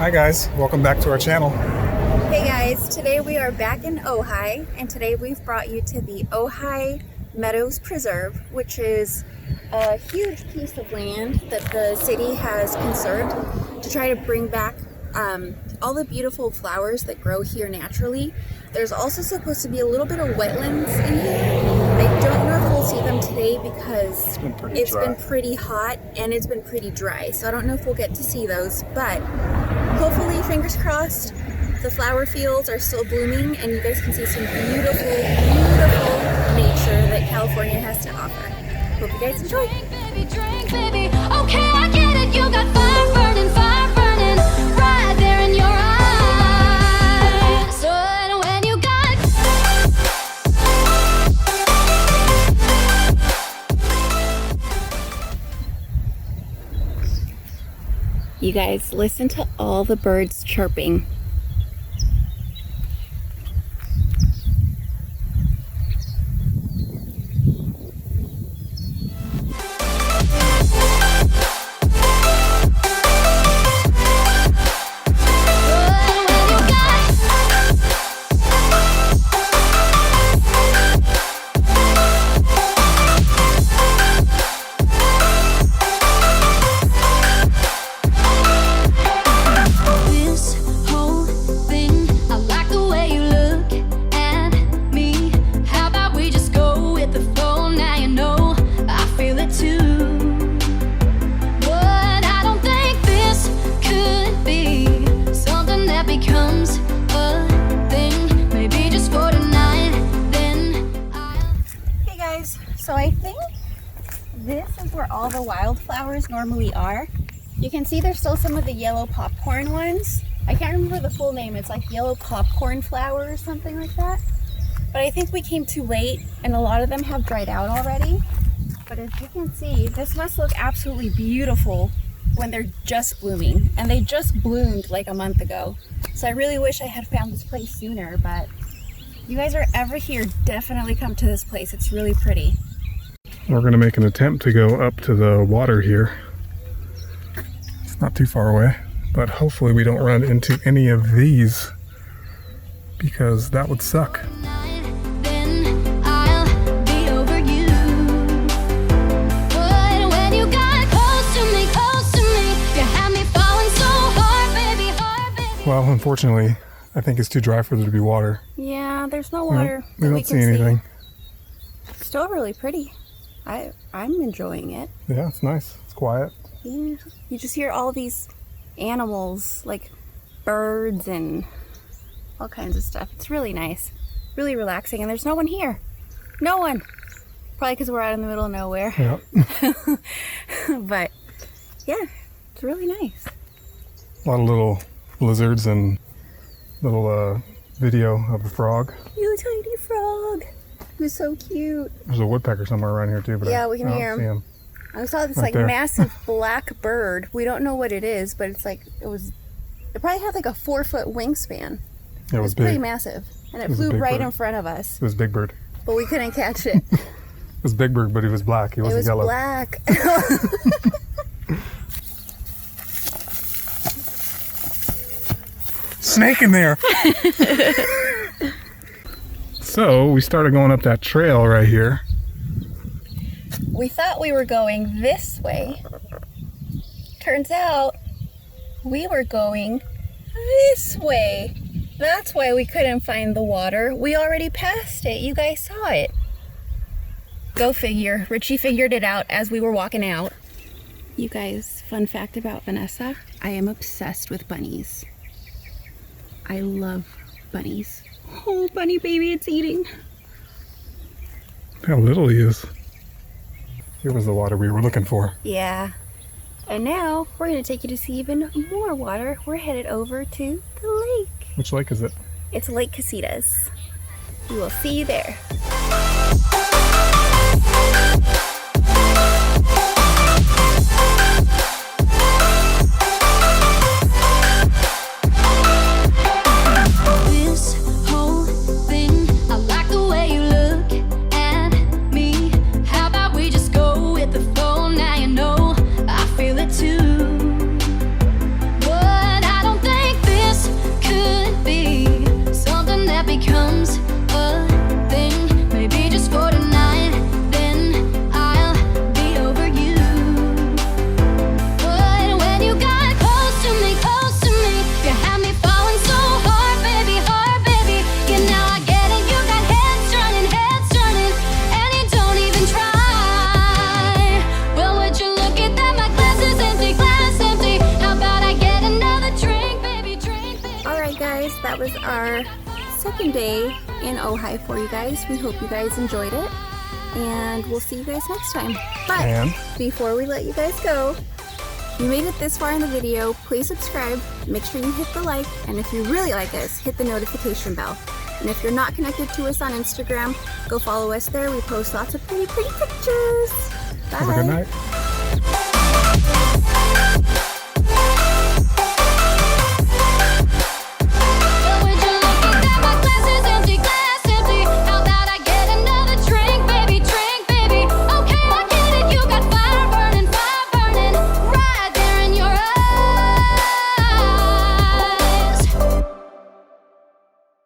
Hi guys, welcome back to our channel. Hey guys, today we are back in Ojai, and today we've brought you to the Ojai Meadows Preserve, which is a huge piece of land that the city has conserved to try to bring back all the beautiful flowers that grow here naturally. There's also supposed to be a little bit of wetlands in here. I don't know if we'll see them today because it's been pretty hot and it's been pretty dry, so I don't know if we'll get to see those, but hopefully, fingers crossed, the flower fields are still blooming and you guys can see some beautiful, beautiful nature that California has to offer. Hope you guys enjoy. Drink, baby. Okay, I get it. You got fire burning right there in your eyes. So when you got You guys, listen to all the birds chirping. So I think this is where all the wildflowers normally are. You can see there's still some of the yellow popcorn ones. I can't remember the full name. It's like yellow popcorn flower or something like that. But I think we came too late and a lot of them have dried out already. But as you can see, this must look absolutely beautiful when they're just blooming. And they just bloomed like a month ago. So I really wish I had found this place sooner, but if you guys are ever here, definitely come to this place. It's really pretty. We're going to make an attempt to go up to the water here. It's not too far away, but hopefully we don't run into any of these because that would suck. Well, unfortunately, I think it's too dry for there to be water. Yeah, there's no water. We don't see anything. Still really pretty. I'm enjoying it. Yeah, it's nice. It's quiet. Yeah, you just hear all these animals, like birds and all kinds of stuff. It's really nice, really relaxing, and there's no one here. No one. Probably because we're out in the middle of nowhere. Yeah. But yeah, it's really nice. A lot of little lizards and little video of a frog. You tiny frog. Who's so cute. There's a woodpecker somewhere around here too, but yeah, we can hear him. I saw this right like there. Massive black bird. We don't know what it is, but it's like it probably had like a 4-foot wingspan. Yeah, it was big. Pretty massive, and it flew right in front of us. It was Big Bird, but we couldn't catch it. It was Big Bird, but he was black. He wasn't yellow. It was black. Snake in there. So we started going up that trail right here. We thought we were going this way. Turns out we were going this way. That's why we couldn't find the water. We already passed it. You guys saw it. Go figure. Richie figured it out as we were walking out. You guys, fun fact about Vanessa, I am obsessed with bunnies. I love bunnies. Oh, bunny baby, it's eating. How little he is. Here was the water we were looking for. Yeah. And now we're going to take you to see even more water. We're headed over to the lake. Which lake is it? It's Lake Casitas. We will see you there. Now you know I feel it too. But I don't think our second day in Ojai for you guys. We hope you guys enjoyed it, and we'll see you guys next time. But And before we let you guys go, if you made it this far in the video, please subscribe, make sure you hit the like, and if you really like us, hit the notification bell. And if you're not connected to us on Instagram, go follow us there. We post lots of pretty pictures. Bye. have a good night.